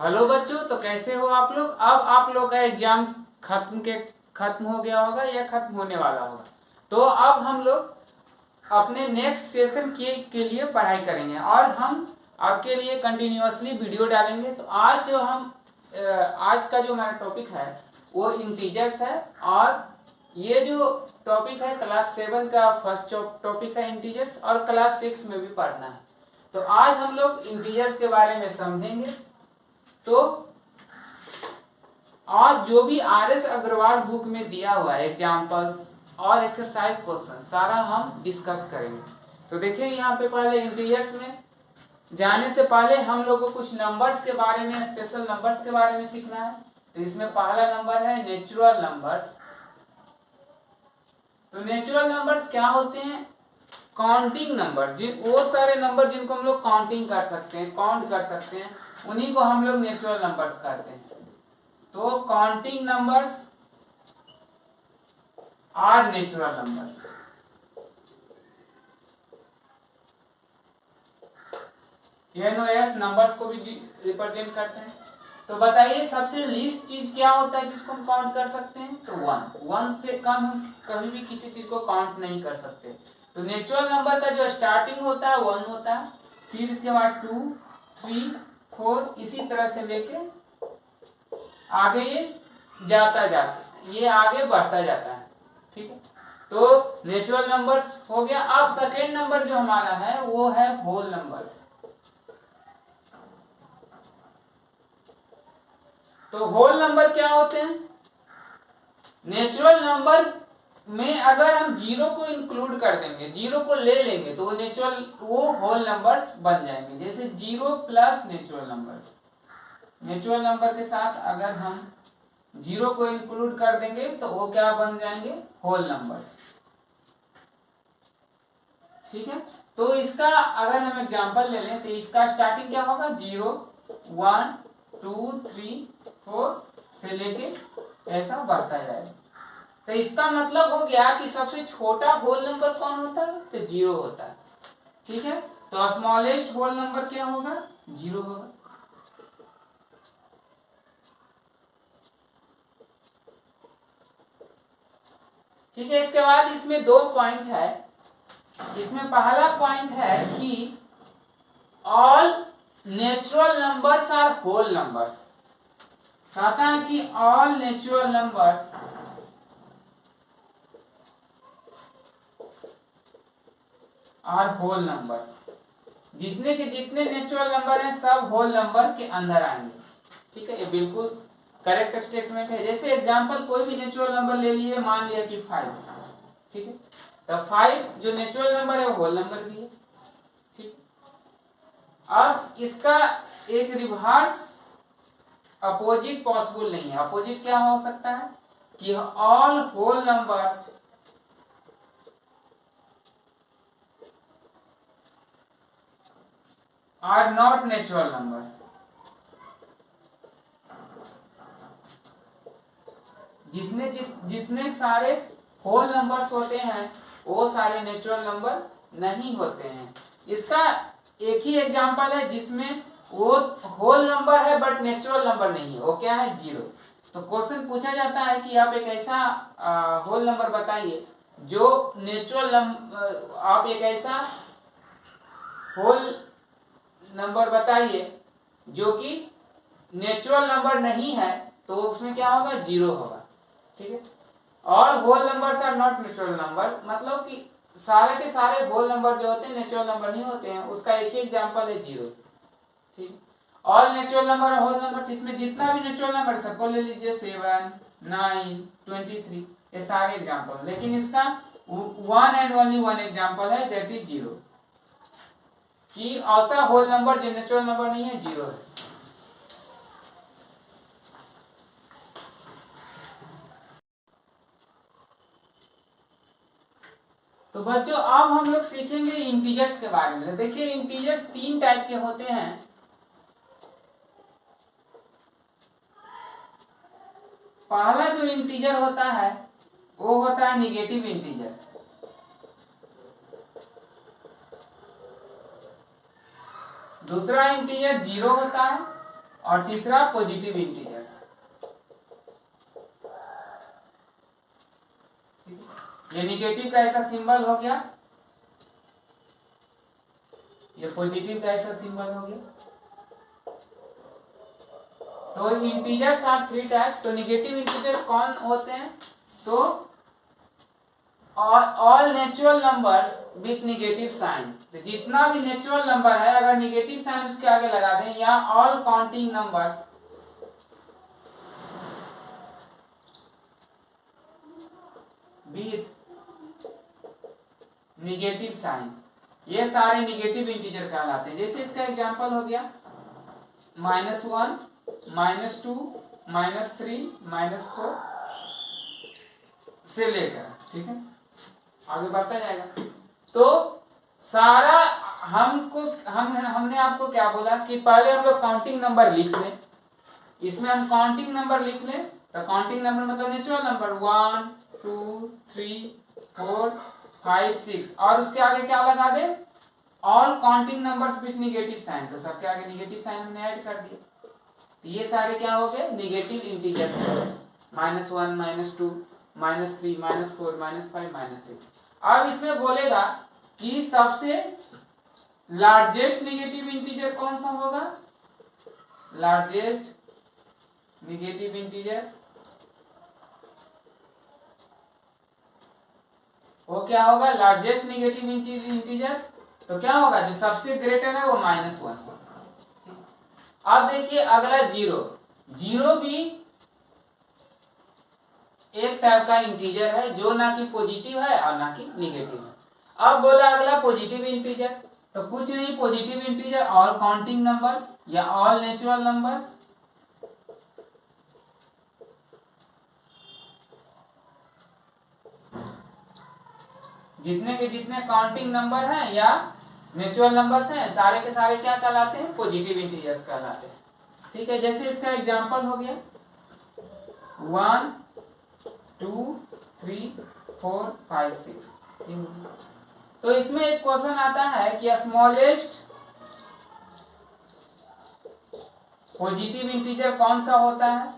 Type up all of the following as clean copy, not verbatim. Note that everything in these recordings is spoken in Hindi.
हेलो बच्चों, तो कैसे हो आप लोग। अब आप लोग का एग्जाम खत्म हो गया होगा या खत्म होने वाला होगा। तो अब हम लोग अपने नेक्स्ट सेशन के लिए पढ़ाई करेंगे और हम आपके लिए कंटिन्यूअसली वीडियो डालेंगे। तो आज जो हम आज का जो हमारा टॉपिक है वो इंटीजर्स है। और ये जो टॉपिक है क्लास 7 का फर्स्ट टॉपिक है इंटीजर्स, और क्लास 6 में भी पढ़ना है। तो आज हम लोग इंटीजर्स के बारे में समझेंगे। तो और जो भी आर.एस. अग्रवाल बुक में दिया हुआ है एग्जाम्पल्स और एक्सरसाइज क्वेश्चन सारा हम डिस्कस करेंगे। तो देखिए यहाँ पे पहले इंटीजर्स में जाने से पहले हम लोग को कुछ नंबर्स के बारे में, स्पेशल नंबर्स के बारे में सीखना है। तो इसमें पहला नंबर है नेचुरल नंबर्स। तो नेचुरल नंबर्स क्या होते हैं? काउंटिंग नंबर, वो सारे नंबर जिनको हम लोग काउंटिंग कर सकते हैं, काउंट कर सकते हैं, उन्हीं को हम लोग नेचुरल नंबर्स कहते हैं। तो counting numbers are natural numbers. एनओएस नंबर्स को भी रिप्रेजेंट करते हैं। तो बताइए सबसे लीस्ट चीज क्या होता है जिसको हम काउंट कर सकते हैं? तो वन से कम हम कभी भी किसी चीज को काउंट नहीं कर सकते। तो नेचुरल नंबर का जो स्टार्टिंग होता है 1 होता है, फिर इसके बाद 2, 3, 4 इसी तरह से लेके आगे ये आगे बढ़ता जाता है। ठीक है, तो नेचुरल नंबर्स हो गया। अब सेकेंड नंबर जो हमारा है वो है होल नंबर्स। तो होल नंबर क्या होते हैं? नेचुरल नंबर में अगर हम जीरो को इंक्लूड कर देंगे, जीरो को ले लेंगे, तो वो होल नंबर्स बन जाएंगे। जैसे 0 plus natural numbers, natural number के साथ अगर हम जीरो को इंक्लूड कर देंगे तो वो क्या बन जाएंगे? Whole numbers. ठीक है, तो इसका अगर हम एग्जांपल ले लें तो इसका स्टार्टिंग क्या होगा? 0, 1, 2, 3, 4 से लेके ऐसा बढ़ता जाएगा। तो इसका मतलब हो गया कि सबसे छोटा होल नंबर कौन होता है? तो 0 होता है। ठीक है, तो स्मॉलेस्ट होल नंबर क्या होगा? 0 होगा। ठीक है, इसके बाद इसमें 2 पॉइंट है। इसमें पहला पॉइंट है कि all natural numbers are whole numbers. कहता है कि all natural numbers are whole numbers. जितने के जितने नेचुरल नंबर हैं सब होल नंबर के अंदर आएंगे। ठीक है, ये बिल्कुल करेक्ट स्टेटमेंट है। जैसे एग्जांपल कोई भी नेचुरल नंबर ले लिए, मान लिया कि 5। ठीक है, तो 5 जो नेचुरल नंबर है वो होल नंबर भी है। ठीक, अब इसका एक रिवर्स अपोजिट पॉसिबल नहीं है। अपोजिट क्या हो सकता है? कि all whole numbers are not natural numbers. जितने सारे होल नंबर्स होते हैं वो सारे नेचुरल नंबर नहीं होते हैं। इसका एक ही एग्जांपल है जिसमें वो होल नंबर है बट नेचुरल नंबर नहीं है। वो क्या है? 0। तो क्वेश्चन पूछा जाता है कि आप एक ऐसा होल नंबर बताइए जो नेचुरल आप एक ऐसा होल नंबर बताइए जो कि नेचुरल नंबर नहीं है, तो उसमें क्या होगा? 0 होगा। ठीक है, all whole numbers are not natural number, मतलब कि सारे के सारे होल नंबर जो होते हैं नेचुरल नंबर नहीं होते हैं। उसका एक ही एग्जांपल है 0। ठीक, all natural number whole number, इसमें जितना भी नेचुरल नंबर सबको ले लीजिए, 7, 9, 23, ये सारे एग्जांपल। लेकिन इसका 1 एंड ओनली 1 एग्जांपल है, दैट इज 0। कि ऐसा होल नंबर जो नेचुरल नंबर नहीं है 0 है। तो बच्चों अब हम लोग सीखेंगे इंटीजर्स के बारे में। देखिए इंटीजर्स 3 टाइप के होते हैं। पहला जो इंटीजर होता है वो होता है निगेटिव इंटीजर। दूसरा इंटीजर 0 होता है और तीसरा पॉजिटिव इंटीजर्स। ये निगेटिव का ऐसा सिंबल हो गया, ये पॉजिटिव का ऐसा सिंबल हो गया। तो इंटीजर्स आर थ्री टाइप्स। तो निगेटिव इंटीजर कौन होते हैं? तो all natural numbers with negative sign. तो जितना भी नेचुरल नंबर है अगर निगेटिव साइन उसके आगे लगा दें, या all counting numbers with negative sign, ये सारे निगेटिव इंटीजर कहलाते हैं। जैसे इसका एग्जांपल हो गया -1, -2, -3, -4 से लेकर, ठीक है, आगे बढ़ता जाएगा। तो सारा हमने आपको क्या बोला कि पहले हम लोग काउंटिंग नंबर लिख लें। इसमें हम काउंटिंग नंबर लिख लें, तो काउंटिंग नंबर मतलब नेचुरल नंबर 1, 2, 3, 4, 5, 6, और उसके आगे क्या लगा दें? All counting numbers with negative sign. तो सबके आगे निगेटिव साइन हमने ऐड कर दिया। तो ये सारे क्या हो गए? Negative integers. -1, -2, -3, -4, -5, -6। अब इसमें बोलेगा कि सबसे लार्जेस्ट निगेटिव इंटीजर कौन सा होगा? लार्जेस्ट निगेटिव इंटीजर वो क्या होगा? लार्जेस्ट निगेटिव इंटीजर तो क्या होगा? जो सबसे ग्रेटर है वो -1 होगा। अब देखिए अगला 0। 0 भी एक टाइप का इंटीजर है जो ना कि पॉजिटिव है और ना कि निगेटिव है। अब बोला अगला पॉजिटिव इंटीजर, तो कुछ नहीं, positive integer all counting numbers या ऑल नेचुरल नंबर्स जितने के जितने काउंटिंग नंबर हैं या नेचुरल नंबर्स हैं, सारे के सारे क्या कहलाते हैं? पॉजिटिव इंटीजर्स कहलाते हैं। ठीक है, जैसे इसका एग्जांपल हो गया 1, 2, 3, 4, 5, 6। तो इसमें एक क्वेश्चन आता है कि स्मॉलेस्ट पॉजिटिव इंटीजर कौन सा होता है?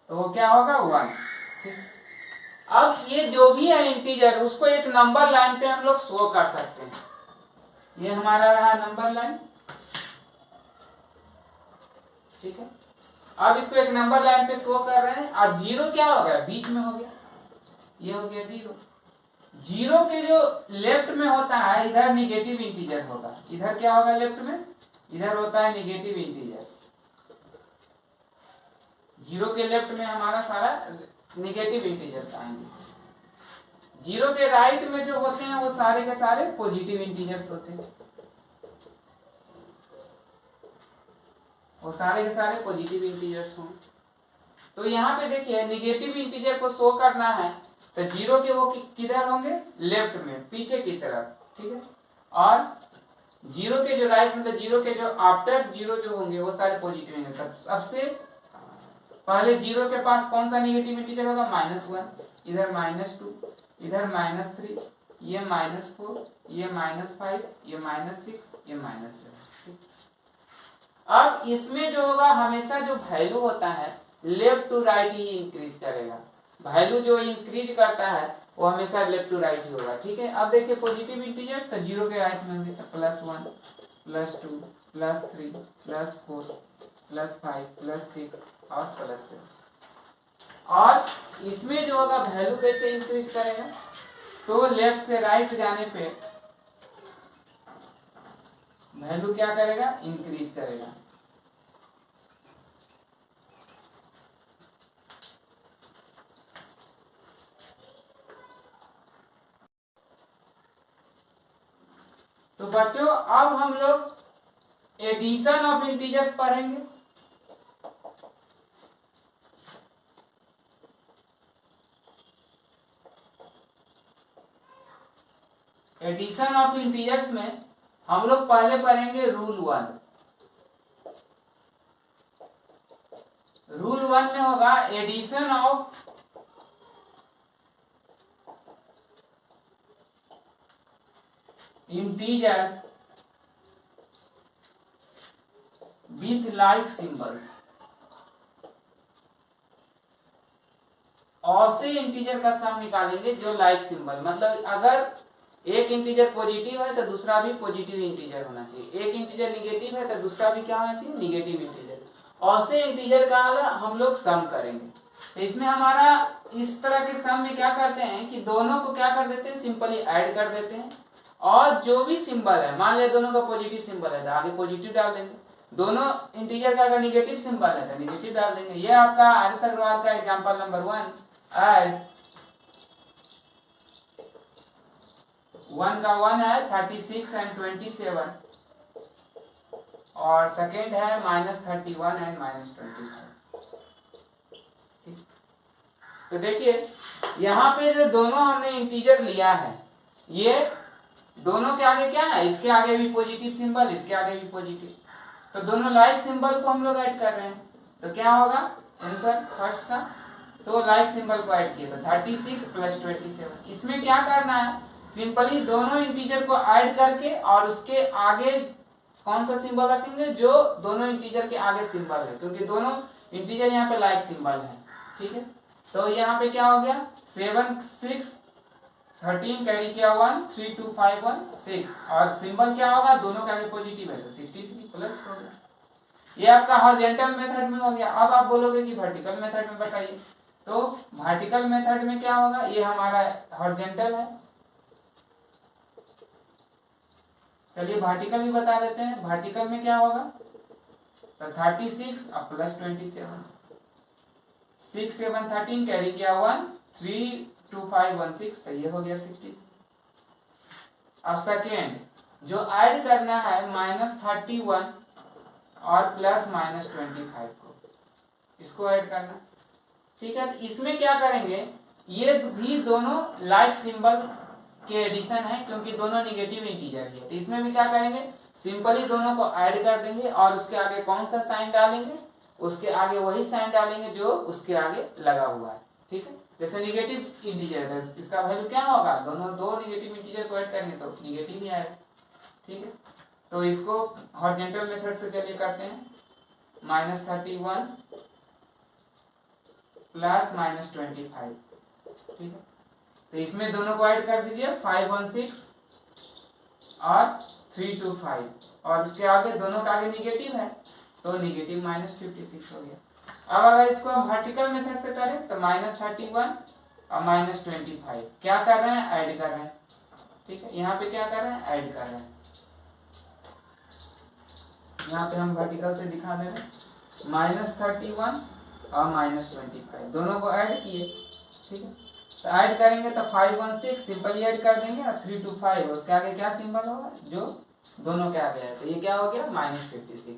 तो वो क्या होगा? 1। अब ये जो भी है इंटीजर उसको एक नंबर लाइन पे हम लोग शो कर सकते हैं। ये हमारा रहा नंबर लाइन, ठीक है। अब इसको एक नंबर लाइन पे शो कर रहे हैं। अब 0 क्या हो गया? बीच में हो गया, ये हो गया 0। 0 के जो लेफ्ट में होता है इधर निगेटिव इंटीजर होगा। इधर क्या होगा? लेफ्ट में इधर होता है निगेटिव इंटीजर्स। 0 के लेफ्ट में हमारा सारा निगेटिव इंटीजर्स आएंगे। 0 के राइट में जो होते हैं वो सारे के सारे पॉजिटिव इंटीजर्स होते हैं। वो सारे के सारे पॉजिटिव इंटीजर्स हों। तो यहाँ पे देखिए निगेटिव इंटीजर को शो करना है तो 0 के वो किधर होंगे? लेफ्ट में, पीछे की तरफ, ठीक है। और 0 के जो राइट मतलब 0 के जो आफ्टर 0 जो होंगे वो सारे पॉजिटिव इंटीजर। सबसे पहले 0 के पास कौन सा निगेटिव इंटीजर होगा? -1, इधर -2, इधर -3, ये -4, ये -5, ये -6, ये -7। अब इसमें जो होगा हमेशा जो वैल्यू होता है लेफ्ट टू राइट ही इंक्रीज करेगा। वैल्यू जो इंक्रीज करता है वो हमेशा लेफ्ट टू राइट ही होगा, ठीक है। अब देखिए पॉजिटिव इंटीजर तो 0 के राइट में होंगे तो +1, +2, +3, +4, +5, +6 और +7। और इसमें जो होगा वैल्यू कैसे इंक्रीज करेगा? तो लेफ्ट से राइट जाने पे वैल्यू क्या करेगा? इंक्रीज करेगा। तो बच्चों अब हम लोग एडिशन ऑफ इंटीजर्स पढ़ेंगे। एडिशन ऑफ इंटीजर्स में हम लोग पहले पढ़ेंगे रूल 1। रूल 1 में होगा addition of integers with like symbols. ऐसे इंटीजर का सम निकालेंगे जो लाइक सिंबल, मतलब अगर एक इंटीजर पॉजिटिव है तो दूसरा भी पॉजिटिव इंटीजर होना चाहिए, एक इंटीजर निगेटिव है तो दूसरा भी क्या होना चाहिए, निगेटिव इंटीजर। ऐसे इंटीजर का हम लोग सम करेंगे। तो इसमें हमारा इस तरह के सम में क्या करते हैं कि दोनों को क्या कर देते हैं, सिंपली ऐड कर देते हैं, और जो भी सिंबल है, मान लिया दोनों का पॉजिटिव सिंबल है तो आगे पॉजिटिव डाल देंगे, दोनों इंटीजर का अगर निगेटिव सिंबल है तो निगेटिव डाल देंगे। ये आपका आर.एस. अग्रवाल का एग्जांपल नंबर 1। ऐड 1 का 1 है 36 एंड 27, और सेकेंड है -31 एंड -25। तो देखिए यहाँ पे जो दोनों हमने इंटीजर लिया है, ये दोनों के आगे क्या है, इसके आगे भी पॉजिटिव सिंबल, इसके आगे भी पॉजिटिव, तो दोनों लाइक सिंबल को हम लोग ऐड कर रहे हैं। तो क्या होगा आंसर फर्स्ट का, तो लाइक सिंबल को ऐड किया तो 36 + 27। इसमें क्या करना है, सिंपली दोनों इंटीजर को ऐड करके और उसके आगे कौन सा सिंबल रखेंगे, जो दोनों इंटीजर के आगे सिंबल है, क्योंकि दोनों इंटीजर यहाँ पे लाइक सिंबल है। ठीक है, तो यहाँ पे क्या हो गया, 7 6 13 कैरी किया 1 3 2 5 1 6, और सिंबल क्या होगा, दोनों के आगे पॉजिटिव है तो 63 प्लस हो गया। ये आपका हॉरिजॉन्टल मेथड में हो गया। अब आप बोलोगे कि वर्टिकल मेथड में बताइए, तो वर्टिकल मेथड में क्या होगा, ये हमारा हॉरिजॉन्टल है, चलिए वर्टिकल भी बता देते हैं। वर्टिकल में क्या होगा, तो 36 + 27, 6 7 13 कैरी किया 1 3 2 5 1 6, तो ये हो गया 60। अब सेकेंड जो ऐड करना है -31 और +-25 को, इसको ऐड करना। ठीक है, तो इसमें क्या करेंगे, ये भी दोनों लाइक सिंबल के एडिशन है, क्योंकि दोनों निगेटिव इंटीजर है, तो इसमें भी क्या करेंगे, सिंपली दोनों को ऐड कर देंगे और उसके आगे कौन सा साइन डालेंगे, उसके आगे वही साइन डालेंगे जो उसके आगे लगा हुआ है। ठीक है, जैसे निगेटिव इंटीजर है, इसका वैल्यू क्या होगा, दोनों दो निगेटिव इंटीजर को ऐड करेंगे तो निगेटिव ही आएगा। ठीक है, तो इसको हॉरिजॉन्टल मेथड से चलिए करते हैं, -31 + -25। ठीक है, तो इसमें दोनों को ऐड कर दीजिए, 516 और 325, और उसके आगे दोनों के आगे निगेटिव है तो निगेटिव -56 हो गया। अब अगर इसको हम वर्टिकल मेथड से करें तो -31 और -25 क्या कर रहे हैं, ऐड कर रहे हैं। ठीक है, यहाँ पे क्या कर रहे हैं, ऐड कर रहे हैं। यहाँ पे हम वर्टिकल से दिखा दे रहे हैं, -31 और -25 दोनों को ऐड किए। ठीक है, तो ऐड करेंगे तो 516 सिंपली ऐड कर देंगे, और 325 उसके आगे क्या सिंबल होगा, जो दोनों के आगे है, तो ये क्या हो गया, -56।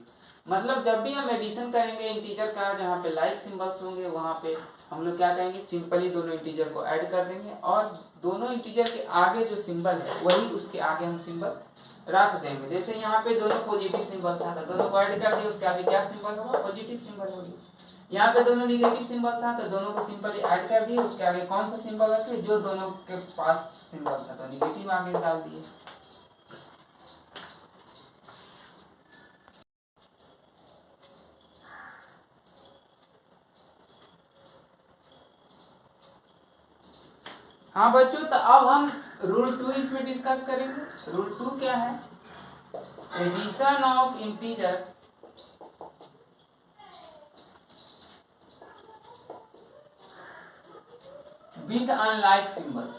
मतलब जब भी हम एडिशन करेंगे इंटीजर का, जहाँ पे लाइक सिंबल्स होंगे वहाँ पे हम लोग क्या करेंगे, सिंपली दोनों इंटीजर को ऐड कर देंगे, और दोनों इंटीजर के आगे जो सिंबल है वही उसके आगे हम सिंबल रख देंगे। जैसे यहाँ पे दोनों पॉजिटिव सिंबल था तो दोनों को ऐड कर दिए, उसके आगे क्या सिंबल होगा, पॉजिटिव सिंबल होगी। यहाँ पे दोनों निगेटिव सिंबल था तो दोनों को सिंपली ऐड कर दिए, उसके आगे कौन सा सिंबल रखे, जो दोनों के पास सिंबल था तो निगेटिव आगे डाल दिए। हाँ बच्चों, तो अब हम रूल 2 इसमें डिस्कस करेंगे। रूल 2 क्या है, addition of integer with unlike symbols.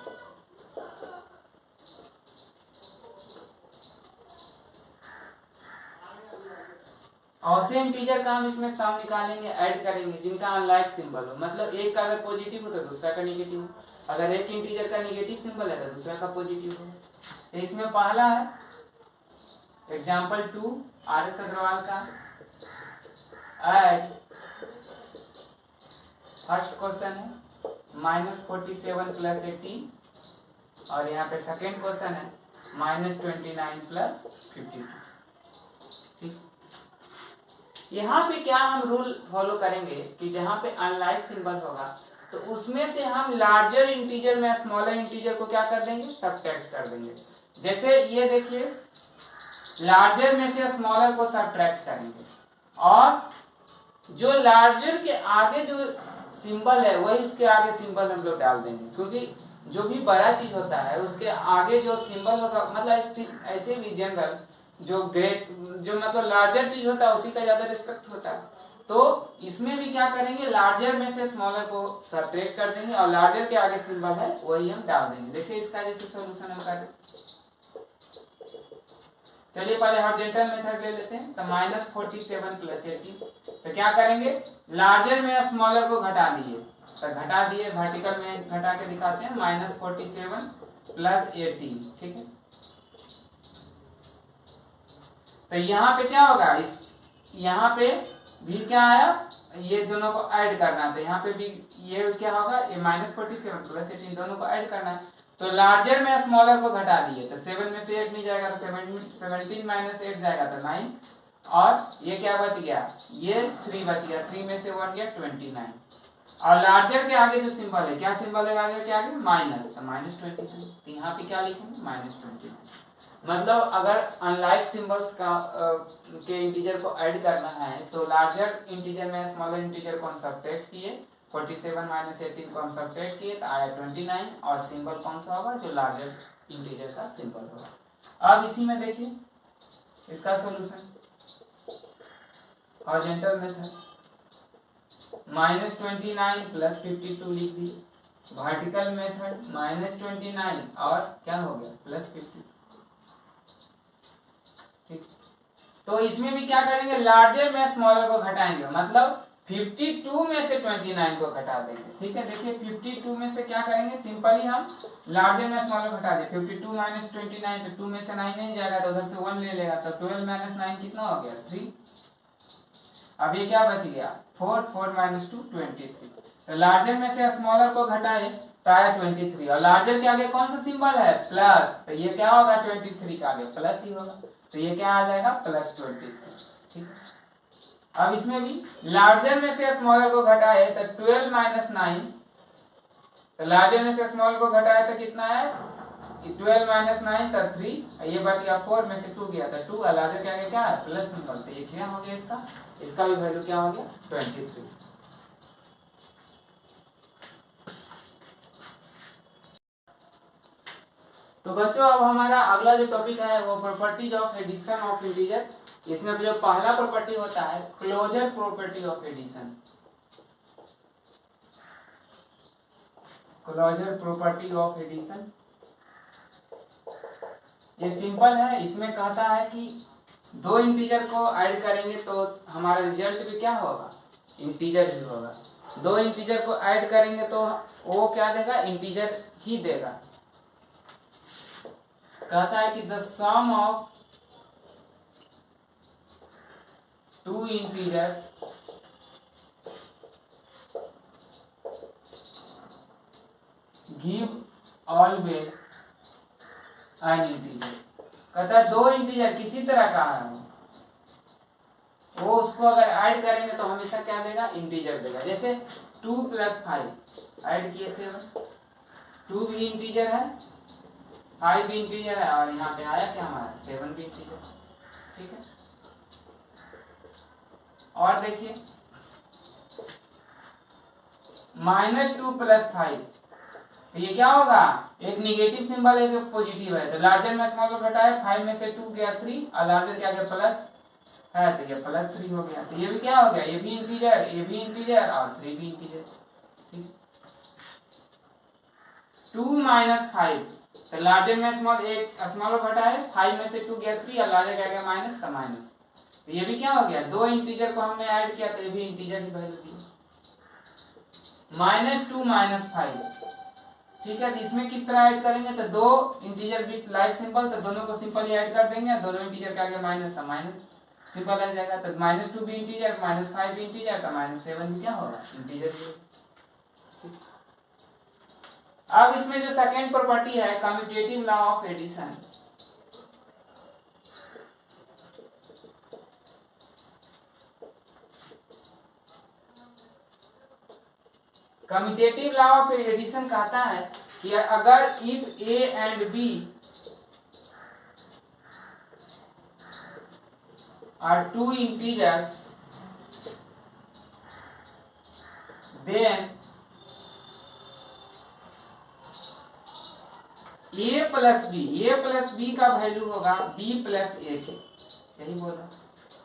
ऐसे इंटीजर का हम इसमें सम निकालेंगे, ऐड करेंगे जिनका अनलाइक सिंबल हो, मतलब एक का अगर पॉजिटिव हो तो दूसरा का निगेटिव हो, अगर एक इंटीजर का निगेटिव सिंबल है तो दूसरा का पॉजिटिव हो। तो इसमें पहला है एग्जाम्पल 2 आर.एस. अग्रवाल का, ऐड फर्स्ट क्वेश्चन है -47 + 18, और यहाँ पे सेकेंड क्वेश्चन है -29 + 52। ठीक, यहाँ पे क्या हम रूल फॉलो करेंगे कि जहाँ पे अनलाइक सिंबल होगा तो उसमें से हम लार्जर इंटीजर में स्मॉलर इंटीजर को क्या कर देंगे, सब्ट्रैक्ट कर देंगे। जैसे ये देखिए, लार्जर में से स्मॉलर को सब्ट्रैक्ट करेंगे और जो लार्जर के आगे जो सिंबल है वही इसके आगे सिंबल हम लोग डाल देंगे, क्योंकि जो भी बड़ा चीज होता है उसके आगे जो सिंबल होगा, मतलब ऐसे भी जनरल जो ग्रेट जो मतलब लार्जर चीज होता है उसी का ज्यादा रिस्पेक्ट होता है। तो इसमें भी क्या करेंगे, लार्जर में से स्मॉलर को सबट्रैक्ट कर देंगे और लार्जर के आगे सिंबल है वही हम डाल देंगे। देखिए इसका जैसे सॉल्यूशन हम कर, चलिए पहले हॉरिजॉन्टल मेथड ले लेते हैं। तो -47 + 18, तो क्या करेंगे, लार्जर में स्मॉलर को घटा दिए, तो घटा दिए, वर्टिकल में घटा के दिखाते हैं, -47 + 18, ठीक है। तो यहाँ पे क्या होगा, इस यहाँ पे भी क्या आया, ये दोनों को ऐड करना है, तो यहाँ पे भी ये क्या होगा, ये -47 + 18 दोनों को ऐड करना है। तो लार्जर में स्मॉलर को घटा दिए, तो 7 में से 8 नहीं जाएगा, तो 17 - 8 जाएगा तो 9, और ये क्या बच गया, ये 3 बच गया, 3 में से 1 गया 29, और लार्जर के आगे जो सिंबल है, क्या सिंबल है लार्जर के आगे, माइनस, तो -29, तो यहाँ पे क्या लिखेंगे, -29। मतलब अगर अनलाइक सिंबल्स का के इंटीजर को ऐड करना है तो लार्जर इंटीजर में स्मॉलर इंटीजर को हम सबट्रैक्ट किए, 47 - 18 को हम सबट्रैक्ट किए तो आया 29, और सिंबल कौन सा होगा, जो लार्जर इंटीजर का सिंबल होगा। अब इसी में देखिए इसका सॉल्यूशन, हॉरिजॉन्टल मेथड, -29 + 52 लिख दिए, वर्टिकल मेथड -29 और क्या हो गया +52, ठीक। तो इसमें भी क्या करेंगे, लार्जर में स्मॉलर को घटाएंगे, मतलब 52 में से 29 को घटा देंगे, ठीक है। देखिए 52 में से क्या करेंगे, सिंपली हम लार्जर में स्मॉलर घटा दें, 52 - 29, तो 2 में से 9 नहीं जाएगा, तो उधर से 1 ले लेगा, तो 12 - 9 कितना हो गया, 3। अब ये क्या बच गया, 4, 4 - 2 23। तो लार्जर में से स्मॉलर को घटाए तो आया 23, और लार्जर के आगे कौन सा सिंबल है, प्लस, तो ये क्या होगा, 23 का आगे प्लस ही होगा, तो ये क्या आ जाएगा, +23, ठीक। अब इसमें भी लार्जर में से स्मॉलर को घटाए तो 12 - 9, तो लार्जर में से स्मॉलर को घटाए तो कितना है, 12 - 9 तो 3, ये बच गया 4 में से 2 गया तो 2, लार्जर के आगे क्या है, प्लस सिंबल, तो ये क्या हो गया, इसका भी वैल्यू क्या हो गया, 23। तो बच्चों अब हमारा अगला जो टॉपिक है वो properties of addition of integer. इसमें जो पहला प्रॉपर्टी होता है closure property of addition, closure property of addition, ये सिंपल है। इसमें कहता है कि दो इंटीजर को ऐड करेंगे तो हमारा रिजल्ट भी क्या होगा, इंटीजर ही होगा। दो इंटीजर को ऐड करेंगे तो वो क्या देगा, इंटीजर ही देगा। कहता है कि the sum of two integers give always an integer. कहता है दो इंटीजर किसी तरह का है वो उसको अगर ऐड करेंगे तो हमेशा क्या देगा, इंटीजर देगा। जैसे 2 + 5 ऐड किए 7, 2 भी इंटीजर है, 5 भी इंटीजर है, और यहाँ पे आया क्या हमारा 7 भी इंटीजर, ठीक है। और देखिए -2 + 5, तो ये क्या होगा, एक निगेटिव सिंबल है, एक पॉजिटिव है, तो लार्जर में स्मॉलर घटाए, 5 में से 2 गया 3, और लार्जर क्या गया प्लस है, तो ये +3 हो गया। तो ये भी क्या हो गया, ये भी इंटीजर, ये भी इंटीजर, और 3 भी इंटीजर, ठीक। 2 - 5, तो लार्जर में स्मॉलर घटाए, 5 में से 2 गया 3, और लार्जर क्या गया माइनस, का माइनस, तो ये भी क्या हो गया, दो इंटीजर को हमने ऐड किया तो ये भी इंटीजर की वैल्यू दी, -2 - 5, ठीक है। तो इसमें किस तरह ऐड करेंगे, तो दो इंटीजर विद लाइक सिंबल, तो दोनों को सिंपली ऐड कर देंगे, दोनों इंटीजर के आगे माइनस, था माइनस सिंपल आ जाएगा, तो -2 भी इंटीजर, -5 भी इंटीजर, तो -7 भी क्या होगा, इंटीजर भी। अब इसमें जो सेकेंड प्रॉपर्टी है commutative law of addition, commutative law of addition कहता है कि अगर if a and b are two integers then a plus b का वैल्यू होगा b प्लस ए के। यही बोला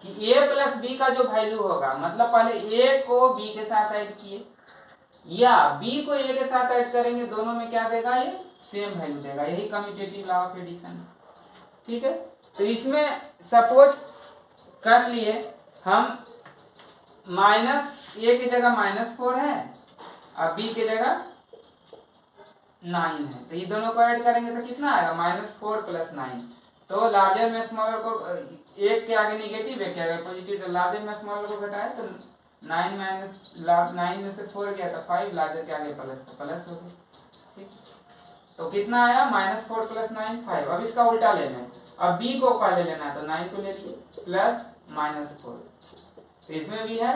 कि a प्लस बी का जो वैल्यू होगा, मतलब पहले a को b के साथ ऐड किए या b को a के साथ ऐड करेंगे, दोनों में क्या देगा, ये सेम वैल्यू देगा। यही कम्यूटेटिव लॉ ऑफ एडिशन। ठीक है, तो इसमें सपोज कर लिए हम माइनस ए की जगह -4 है और b की जगह 9 है, तो ये दोनों को ऐड करेंगे तो कितना आएगा, -4 + 9। तो लार्जर में स्मॉलर को, एक के आगे निगेटिव एक के आगे पॉजिटिव, तो लार्जर में स्मॉलर को घटाए तो 9 में से 4 गया तो 5, लार्जर के आगे प्लस तो प्लस हो गया। ठीक, तो कितना आया, -4 + 9 5। अब इसका उल्टा लेना है, अब b को पहले लेना है तो 9 को ले लिए प्लस -4। तो इसमें भी है,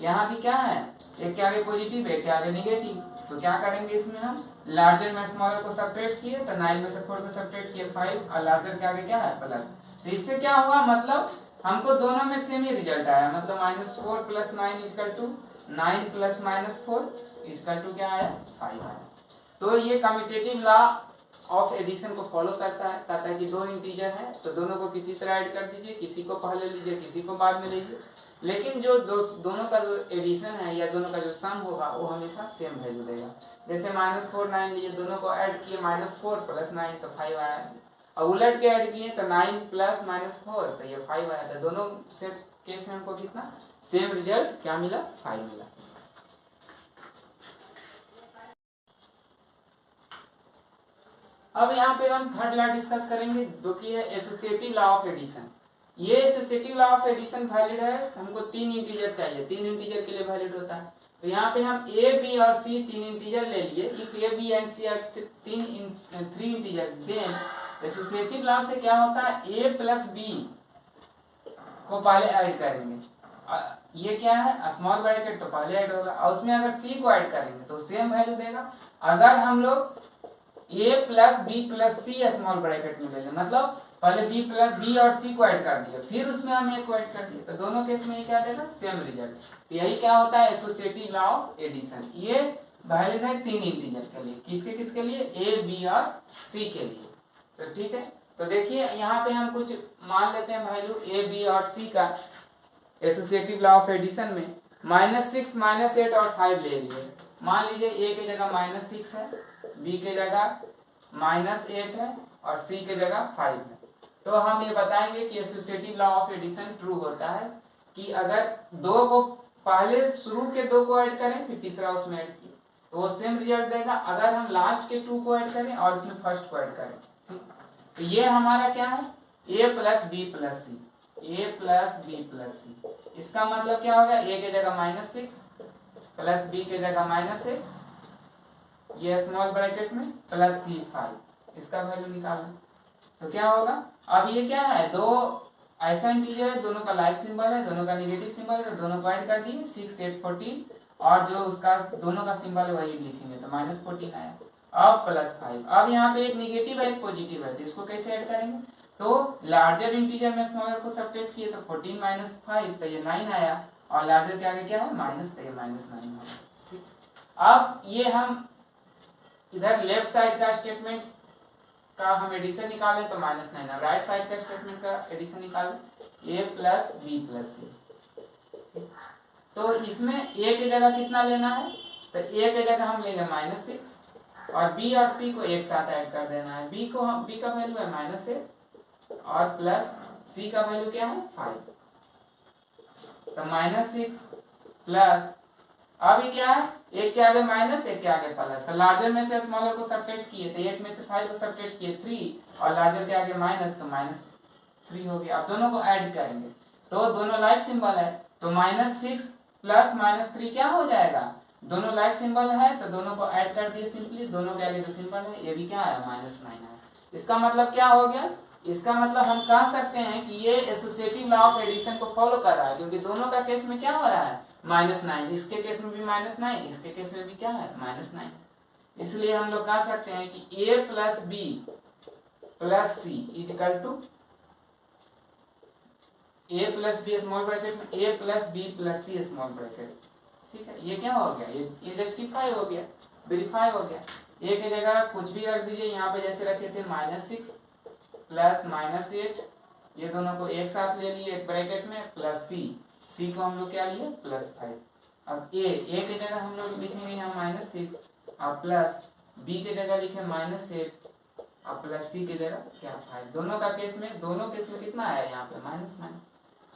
यहाँ भी क्या है, एक के आगे पॉजिटिव एक के आगे निगेटिव, तो क्या करेंगे इसमें हम, लार्जर में स्मॉलर को सब्ट्रैक्ट किए तो 9 में से 4 को सब्ट्रैक्ट किए 5 और लार्जर के आगे क्या है प्लस। तो इससे क्या हुआ, मतलब हमको दोनों में सेम ही रिजल्ट आया, मतलब -4 + 9 = 9 + -4 = क्या आया, 5 आया। तो ये कम्यूटेटिव लॉ ऑफ एडिशन को फॉलो करता है, कहता है कि दो इंटीजर है तो दोनों को किसी तरह ऐड कर दीजिए, किसी को पहले लीजिए किसी को बाद में लीजिए, लेकिन जो दोनों का जो एडिशन है या दोनों का जो सम होगा वो हमेशा सेम वैल्यू देगा। जैसे -4 9 लिए, दोनों को ऐड किए, -4 + 9 तो 5 आया, और उलट के ऐड किए तो 9 + -4 तो ये 5 आया। तो दोनों से केस में हमको कितना सेम रिजल्ट क्या मिला, 5 मिला। अब यहाँ पे हम थर्ड लॉ डिस्कस करेंगे जो कि है एसोसिएटिव लॉ ऑफ एडिशन। ये associative law of addition valid है, हमको 3 इंटीजर चाहिए, 3 इंटीजर के लिए वैलिड होता है। तो यहाँ पे हम a b और c 3 इंटीजर ले लिए। If a b and c are 3 integers, then associative law से क्या होता है, a + b को पहले ऐड करेंगे, ये क्या है स्मॉल ब्रैकेट तो पहले ऐड होगा, और उसमें अगर c को ऐड करेंगे तो सेम वैल्यू देगा। अगर हम लोग a + b + c small bracket में ले लें, मतलब पहले b और c को ऐड कर दिया, फिर उसमें हम a को ऐड कर दिया, तो दोनों केस में ये क्या देगा, सेम रिजल्ट। तो यही क्या होता है एसोसिएटिव लॉ ऑफ एडिशन। ये वैलिड है 3 इंटीजर के लिए, किसके किसके लिए, a b और c के लिए। तो ठीक है, तो देखिए यहाँ पे हम कुछ मान लेते हैं वैल्यू a b और c का एसोसिएटिव लॉ ऑफ एडिशन में। -6 -8 और 5 ले लिए। मान लीजिए a की जगह -6 है, b की जगह -8 है और c की जगह 5 है। तो हम ये बताएंगे कि associative law of addition true होता है कि अगर दो को पहले शुरू के 2 को ऐड करें फिर तीसरा उसमें ऐड किए तो वो सेम रिजल्ट देगा, अगर हम लास्ट के 2 को ऐड करें और उसमें फर्स्ट को ऐड करें। ठीक, तो ये हमारा क्या है, a + b + c, a + b + c। इसका मतलब क्या होगा, a की जगह -6 प्लस b की जगह -8, ये स्मॉल ब्रैकेट में प्लस c 5, इसका वैल्यू निकालना। तो क्या होगा, अब ये क्या है, दो ऐसा इंटीजर है, दोनों का लाइक सिंबल है, दोनों का नेगेटिव सिंबल है, तो दोनों को ऐड कर दिए 6 8 14, और जो उसका दोनों का सिंबल है वही लिखेंगे तो -14 आया। अब +5, अब यहाँ पे एक नेगेटिव है एक पॉजिटिव है, तो इसको कैसे ऐड करेंगे, तो लार्जर इंटीजर में स्मॉलर को सब्ट्रैक्ट किए तो 14 - 5 तो ये 9 आया, और लार्जर के आगे क्या है माइनस, तो ये -9 होगा। ठीक, अब ये हम इधर लेफ्ट साइड का स्टेटमेंट का हम एडिशन निकालें तो -9, अब राइट साइड का स्टेटमेंट का एडिशन निकालें a + b + c। तो इसमें a की जगह कितना लेना है, तो a की जगह हम लेंगे -6 और b और c को एक साथ ऐड कर देना है। b का वैल्यू है -8 और प्लस c का वैल्यू क्या है 5, तो -6 प्लस, अब ये क्या है, एक के आगे माइनस एक के आगे प्लस, तो लार्जर में से स्मॉलर को सब्ट्रैक्ट किए तो 8 में से 5 को सब्ट्रैक्ट किए 3, और लार्जर के आगे माइनस तो -3 हो गया। अब दोनों को ऐड करेंगे तो दोनों लाइक सिंबल है, तो -6 प्लस -3 क्या हो जाएगा, दोनों लाइक सिंबल है तो दोनों को ऐड कर दिए सिंपली, दोनों के आगे जो सिंबल है ये भी क्या आया -9 आया। इसका मतलब क्या हो गया, इसका मतलब हम कह सकते हैं कि ये एसोसिएटिव लॉ ऑफ एडिशन को फॉलो कर रहा है, क्योंकि दोनों का केस में क्या हो रहा है -9, इसके केस में भी -9, इसके केस में भी क्या है -9। इसलिए हम लोग कह सकते हैं कि a + b + c = a + b small bracket में a + b + c small bracket ठीक है, ये क्या हो गया, ये जस्टिफाई हो गया, वेरीफाई हो गया। ए की जगह कुछ भी रख दीजिए, यहाँ पे जैसे रखे थे -6 प्लस -8, ये दोनों को एक साथ ले लिए एक ब्रैकेट में, प्लस सी को हम लोग क्या लिए +5। अब ए की जगह हम लोग लिखेंगे यहाँ -6 और प्लस बी की जगह लिखे -8 और प्लस सी की जगह क्या 5। दोनों केस में कितना आया यहाँ पे -9।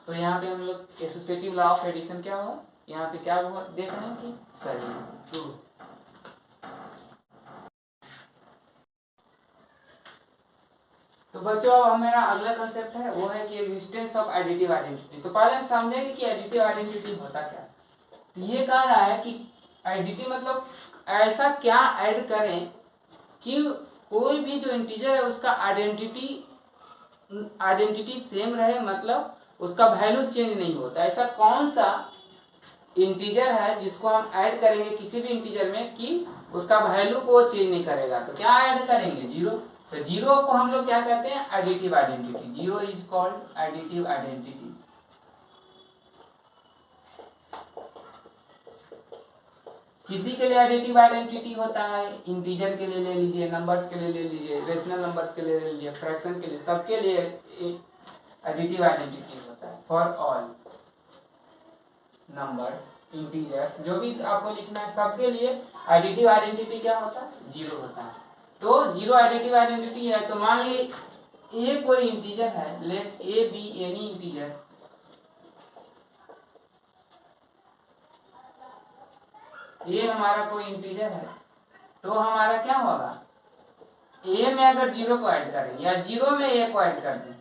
तो यहाँ पे हम लोग एसोसिएटिव लॉ ऑफ एडिशन क्या हुआ, यहाँ पे क्या हुआ देख रहे हैं कि सही है, ट्रू। तो बच्चों अब हमारा अगला कंसेप्ट है वो है कि एग्जिस्टेंस ऑफ एडिटिव आइडेंटिटी। तो पहले हम समझेंगे कि एडिटिव आइडेंटिटी होता क्या। तो ये कह रहा है कि आइडेंटिटी मतलब ऐसा क्या ऐड करें कि कोई भी जो इंटीजर है उसका आइडेंटिटी सेम रहे, मतलब उसका वैल्यू चेंज नहीं होता। ऐसा कौन सा इंटीजर है जिसको हम ऐड करेंगे किसी भी इंटीजर में कि उसका वैल्यू को चेंज नहीं करेगा। तो क्या ऐड करेंगे, 0। तो 0 को हम लोग क्या कहते हैं, additive identity. 0 is called additive identity. किसी के लिए एडिटिव आइडेंटिटी होता है, इंटीजर के लिए ले लीजिए, नंबर्स के लिए ले लीजिए, रेशनल नंबर्स के लिए ले लीजिए, फ्रैक्शन के लिए, सबके लिए एडिटिव आइडेंटिटी होता है। फॉर ऑल नंबर्स, इंटीजर्स, जो भी आपको लिखना है सबके लिए एडिटिव आइडेंटिटी क्या होता है, 0 होता है। तो 0 एडिटिव आइडेंटिटी है। तो मान लीजिए ए कोई इंटीजर है, let a be any integer. A हमारा कोई इंटीजर है, तो हमारा क्या होगा, ए में अगर 0 को ऐड करें या 0 में ए को ऐड कर दें,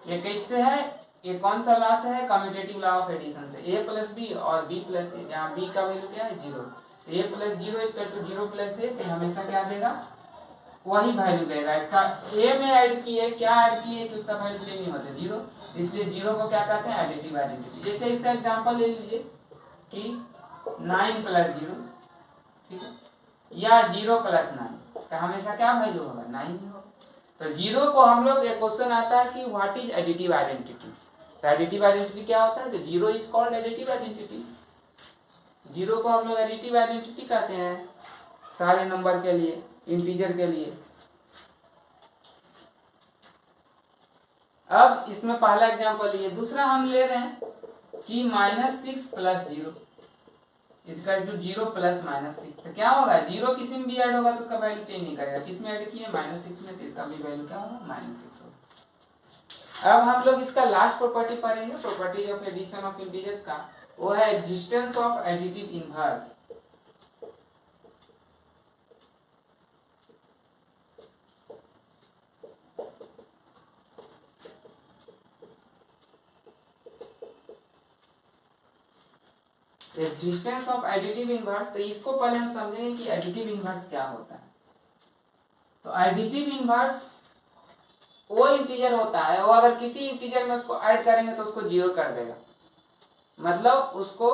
ये कैसे है, ये कौन सा लॉ से है, कम्यूटेटिव लॉ ऑफ एडिशन से। ए प्लस बी और बी प्लस ए, जहाँ बी का वैल्यू क्या है 0, ए प्लस 0 इक्वल टू 0 प्लस ए से हमेशा क्या देगा, वही वैल्यू देगा। इसका ए में ऐड किए, क्या ऐड किए कि उसका वैल्यू चेंज नहीं होता 0, इसलिए 0 को क्या कहते हैं, एडिटिव आइडेंटिटी। जैसे इसका एग्जांपल ले लीजिए कि 9 प्लस 0, ठीक है, या 0 प्लस 9 का हमेशा क्या वैल्यू होगा, 9 ही होगा। तो 0 को हम लोग, एक क्वेश्चन आता है कि व्हाट इज एडिटिव आइडेंटिटी। तो एडिटिव आइडेंटिटी क्या होता है, तो 0 इज कॉल्ड एडिटिव आइडेंटिटी। 0 को हम लोग एडिटिव आइडेंटिटी कहते हैं सारे नंबर के लिए, इंटीजर के लिए। अब इसमें पहला एग्जांपल लिए, दूसरा हम ले रहे हैं कि -6 प्लस 0 इक्वल टू 0 प्लस -6। तो क्या होगा, 0 किसी में भी ऐड होगा तो उसका वैल्यू चेंज नहीं करेगा। किस में ऐड किया, -6 में, तो इसका भी वैल्यू क्या होगा, -6 होगा। अब हम लोग इसका लास्ट प्रॉपर्टी पढ़ेंगे, property of addition of integers का, वो है existence of additive inverse. Existence of additive inverse. तो इसको पहले हम समझेंगे कि एडिटिव इनवर्स क्या होता है। तो एडिटिव इनवर्स वो इंटीजर होता है, वो अगर किसी इंटीजर में उसको ऐड करेंगे तो उसको 0 कर देगा, मतलब उसको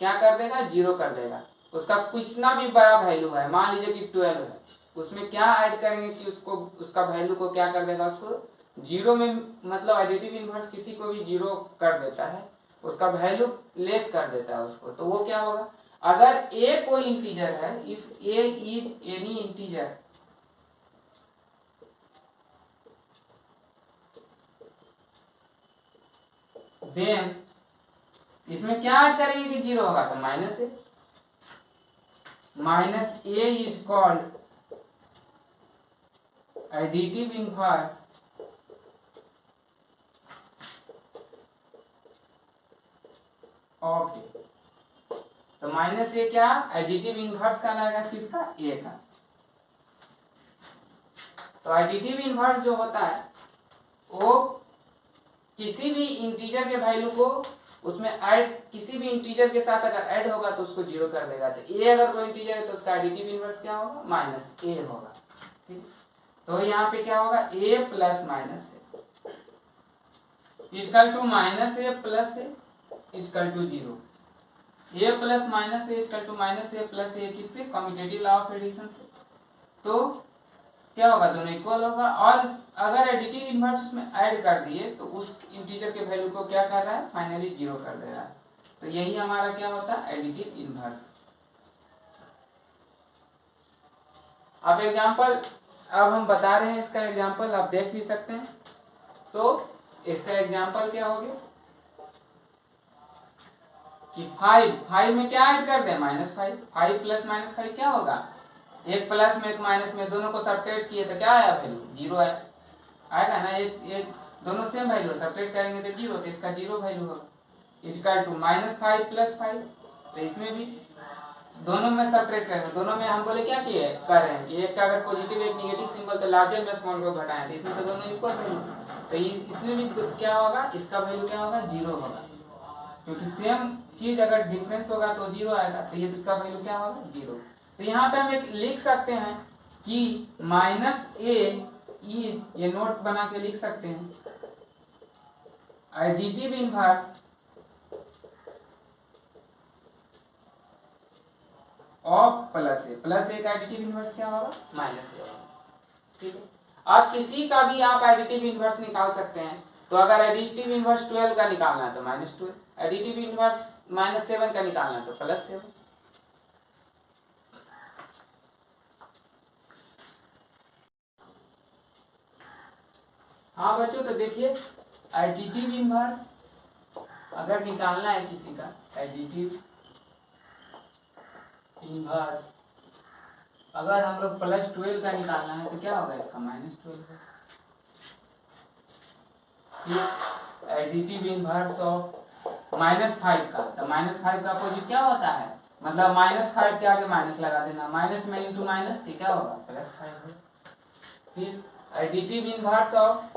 क्या कर देगा, 0 कर देगा। उसका कुछ ना भी बड़ा वैल्यू है, मान लीजिए कि 12 है, उसमें क्या ऐड करेंगे कि उसको, उसका वैल्यू को क्या कर देगा, उसको 0 में, मतलब एडिटिव इनवर्स किसी को भी 0 कर देता है, उसका वैल्यू लेस कर देता है उसको। तो वो क्या होगा, अगर ए कोई इंटीजर है, if a is any integer, then इसमें क्या ऐड करेंगे कि 0 होगा, तो -a is called additive inverse of a. तो -a क्या, एडिटिव इनवर्स कहलाएगा किसका, ए का। तो एडिटिव इनवर्स जो होता है वो किसी भी इंटीजर के वैल्यू को उसमें ऐड, किसी भी इंटीजर के साथ अगर ऐड होगा तो उसको 0 कर देगा। तो ए अगर कोई इंटीजर है तो उसका एडिटिव इनवर्स क्या होगा, -a होगा, ठीक। तो यहाँ पे क्या होगा, a plus minus equal to -a plus a equal to 0। a plus minus a equal to -a plus a, किससे, कम्यूटेटिव लॉ ऑफ एडिशन से। तो क्या होगा, दोनों इक्वल होगा। और अगर एडिटिव इनवर्स उसमें ऐड कर दिए तो उस इंटीजर के वैल्यू को क्या कर रहा है, फाइनली 0 कर दे रहा है। तो तो यही हमारा क्या होता है, एडिटिव इनवर्स। अब एग्जाम्पल, अब हम बता रहे हैं इसका एग्जाम्पल, आप देख भी सकते हैं। तो इसका एग्जाम्पल क्या हो गया कि 5 में क्या ऐड कर दें, -5। 5 प्लस -5 क्या होगा, एक प्लस में एक माइनस में, दोनों को सब्ट्रैक्ट किए तो क्या आया वैल्यू, 0 आया, आएगा ना। एक दोनों सेम वैल्यू, सब्ट्रैक्ट करेंगे तो 0, तो इसका 0 वैल्यू होगा। इक्वल टू -5 + 5, तो इसमें भी दोनों में सब्ट्रैक्ट करेंगे, दोनों में हम बोले क्या किए कर रहे हैं कि एक का अगर पॉजिटिव एक नेगेटिव सिंबल तो लार्जर में स्मॉल को घटाएं, तो इसमें तो दोनों इक्वल वैल्यू, तो इसमें भी क्या होगा, इसका वैल्यू क्या होगा, 0 होगा, क्योंकि सेम चीज अगर डिफरेंस होगा तो 0 आएगा, तो ये इसका वैल्यू क्या होगा, 0। तो यहाँ पे हम एक लिख सकते हैं कि -a इज, ये नोट बना के लिख सकते हैं, एडिटिव इनवर्स ऑफ +a का एडिटिव इनवर्स क्या होगा, -a होगा। ठीक है, अब किसी का भी आप एडिटिव इनवर्स निकाल सकते हैं। तो अगर एडिटिव इनवर्स 12 का निकालना है तो -12, एडिटिव इनवर्स -7 का निकालना है तो +7। हाँ बच्चों, तो देखिए एडिटिव इनवर्स अगर निकालना है किसी का, एडिटिव इनवर्स अगर हम लोग +12 का निकालना है तो क्या होगा, इसका -12 है। एडिटिव इनवर्स ऑफ -5 का, तो -5 का अपोजिट क्या होता है, मतलब -5 के आगे माइनस लगा देना, माइनस में इंटू माइनस तो क्या होगा, +5 है। फिर एडिटिव इनवर्स ऑफ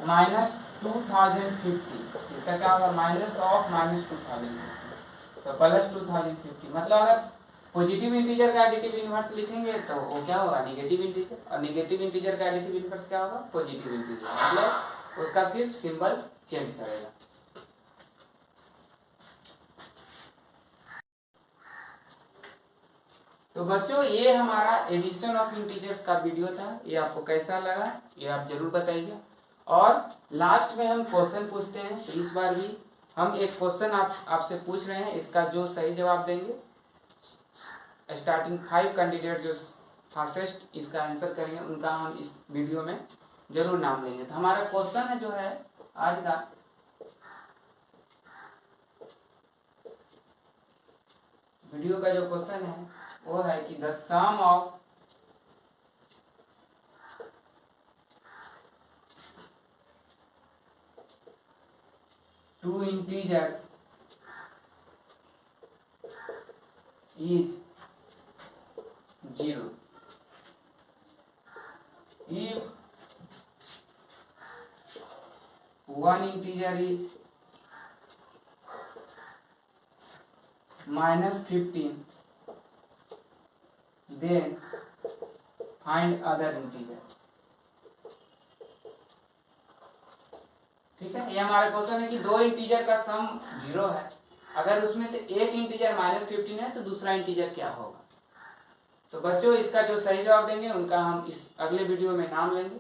-2050, इसका क्या होगा, -2050, तो +2050, मतलब अगर पॉजिटिव इंटीजर का एडिटिव इनवर्स लिखेंगे तो वो क्या होगा, नेगेटिव इंटीजर, और नेगेटिव इंटीजर का एडिटिव इनवर्स क्या होगा, पॉजिटिव इंटीजर, मतलब उसका सिर्फ सिंबल चेंज करेगा। तो बच्चों ये हमारा एडिशन ऑफ इंटीजर्स का वीडियो था, ये आपको कैसा लगा ये आप जरूर बताइए। और लास्ट में हम क्वेश्चन पूछते हैं, तो इस बार भी हम एक क्वेश्चन आपसे पूछ रहे हैं, इसका जो सही जवाब देंगे, स्टार्टिंग 5 कैंडिडेट जो फास्टेस्ट इसका आंसर करेंगे उनका हम इस वीडियो में जरूर नाम लेंगे। तो हमारा क्वेश्चन है जो है आज का, वीडियो का जो क्वेश्चन है वो है कि the sum of two integers is 0 if one integer is -15 then find other integer। ठीक है, ये हमारा क्वेश्चन है कि दो इंटीजर का सम 0 है, अगर उसमें से एक इंटीजर -15 है तो दूसरा इंटीजर क्या होगा। तो बच्चों इसका जो सही जवाब देंगे उनका हम इस अगले वीडियो में नाम लेंगे।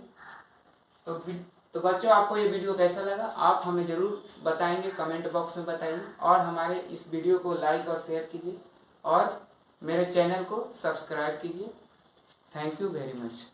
तो बच्चों आपको ये वीडियो कैसा लगा आप हमें जरूर बताएंगे, कमेंट बॉक्स में बताइए, और हमारे इस वीडियो को लाइक और शेयर कीजिए और मेरे चैनल को सब्सक्राइब कीजिए। Thank you very much.